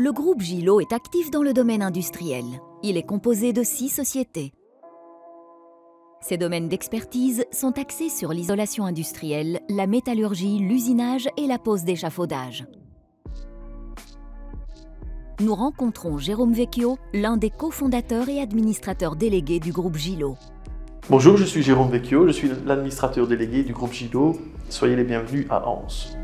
Le groupe Gillot est actif dans le domaine industriel. Il est composé de 6 sociétés. Ces domaines d'expertise sont axés sur l'isolation industrielle, la métallurgie, l'usinage et la pose d'échafaudage. Nous rencontrons Jérôme Vecchio, l'un des cofondateurs et administrateurs délégués du groupe Gillot. Bonjour, je suis Jérôme Vecchio, je suis l'administrateur délégué du groupe Gillot. Soyez les bienvenus à Anse.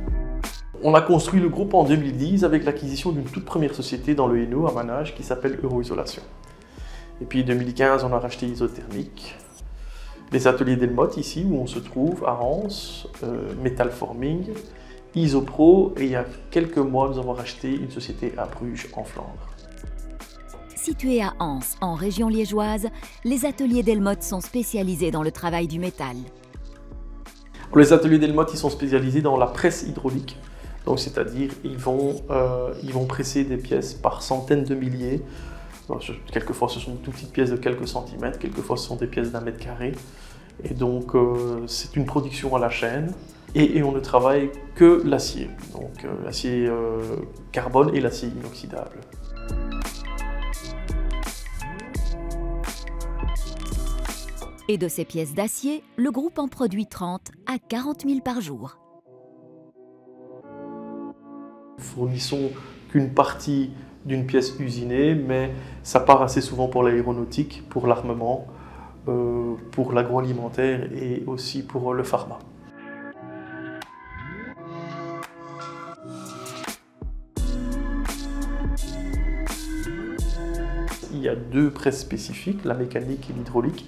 On a construit le groupe en 2010 avec l'acquisition d'une toute première société dans le Hainaut à Manage qui s'appelle Euroisolation. Et puis en 2015, on a racheté Isothermic, les ateliers Delmotte ici où on se trouve à Anse, Metal Forming, Isopro, et il y a quelques mois, nous avons racheté une société à Bruges en Flandre. Situés à Anse, en région liégeoise, les ateliers Delmotte sont spécialisés dans le travail du métal. Les ateliers Delmotte, ils sont spécialisés dans la presse hydraulique. Donc, c'est-à-dire, ils vont presser des pièces par centaines de milliers. Alors, quelquefois, ce sont de toutes petites pièces de quelques centimètres, quelquefois, ce sont des pièces d'1 mètre carré. Et donc, c'est une production à la chaîne. Et on ne travaille que l'acier, donc l'acier carbone et l'acier inoxydable. Et de ces pièces d'acier, le groupe en produit 30 à 40 000 par jour. Nous fournissons qu'une partie d'une pièce usinée, mais ça part assez souvent pour l'aéronautique, pour l'armement, pour l'agroalimentaire et aussi pour le pharma. Il y a 2 presses spécifiques, la mécanique et l'hydraulique,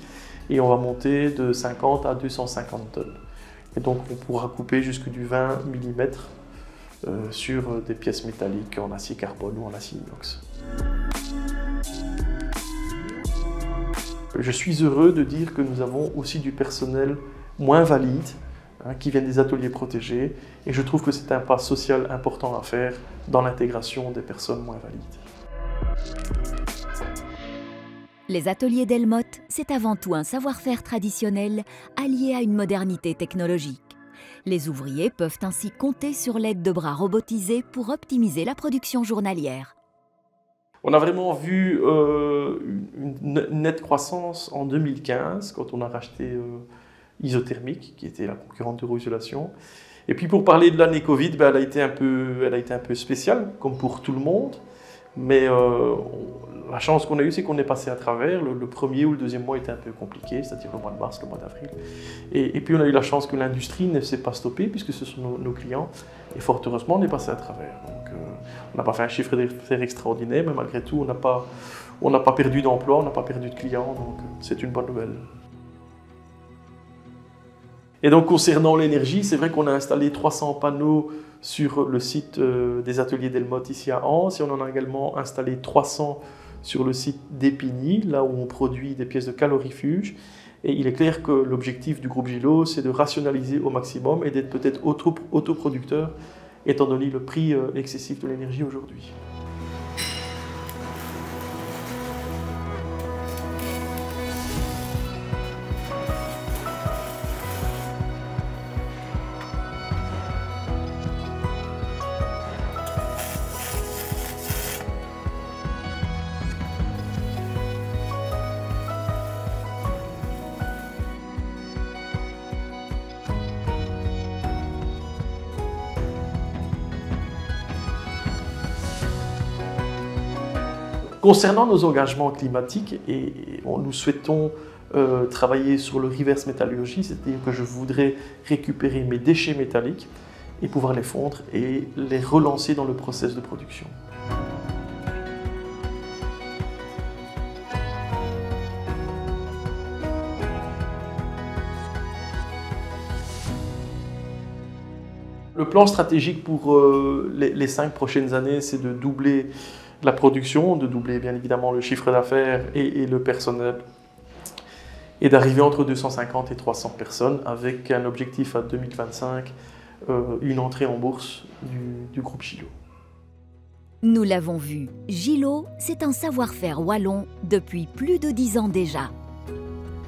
et on va monter de 50 à 250 tonnes. Et donc on pourra couper jusque du 20 mm sur des pièces métalliques en acier carbone ou en acier inox. Je suis heureux de dire que nous avons aussi du personnel moins valide, qui viennent des ateliers protégés, et je trouve que c'est un pas social important à faire dans l'intégration des personnes moins valides. Les ateliers Delmotte, c'est avant tout un savoir-faire traditionnel allié à une modernité technologique. Les ouvriers peuvent ainsi compter sur l'aide de bras robotisés pour optimiser la production journalière. On a vraiment vu une nette croissance en 2015 quand on a racheté Isothermic, qui était la concurrente d'Euroisolation. Et puis pour parler de l'année Covid, elle a été un peu spéciale, comme pour tout le monde. Mais la chance qu'on a eue, c'est qu'on est passé à travers. Le premier ou le deuxième mois était un peu compliqué, c'est-à-dire le mois de mars, le mois d'avril. Et puis on a eu la chance que l'industrie ne s'est pas stoppée, puisque ce sont nos clients. Et fort heureusement, on est passé à travers. Donc on n'a pas fait un chiffre d'affaires extraordinaire, mais malgré tout, on n'a pas perdu d'emploi, on n'a pas perdu de clients, donc c'est une bonne nouvelle. Et donc concernant l'énergie, c'est vrai qu'on a installé 300 panneaux sur le site des ateliers Delmotte ici à Anse, et on en a également installé 300 sur le site d'Épigny, là où on produit des pièces de calorifuge. Et il est clair que l'objectif du groupe Gillot, c'est de rationaliser au maximum et d'être peut-être autoproducteur, étant donné le prix excessif de l'énergie aujourd'hui. Concernant nos engagements climatiques, nous souhaitons travailler sur le reverse métallurgie, c'est-à-dire que je voudrais récupérer mes déchets métalliques et pouvoir les fondre et les relancer dans le process de production. Le plan stratégique pour les 5 prochaines années, c'est de doubler la production, de doubler bien évidemment le chiffre d'affaires et le personnel, et d'arriver entre 250 et 300 personnes avec un objectif à 2025, une entrée en bourse du groupe Gillot. Nous l'avons vu, Gillot, c'est un savoir-faire wallon depuis plus de 10 ans déjà.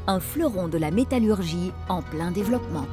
Un fleuron de la métallurgie en plein développement.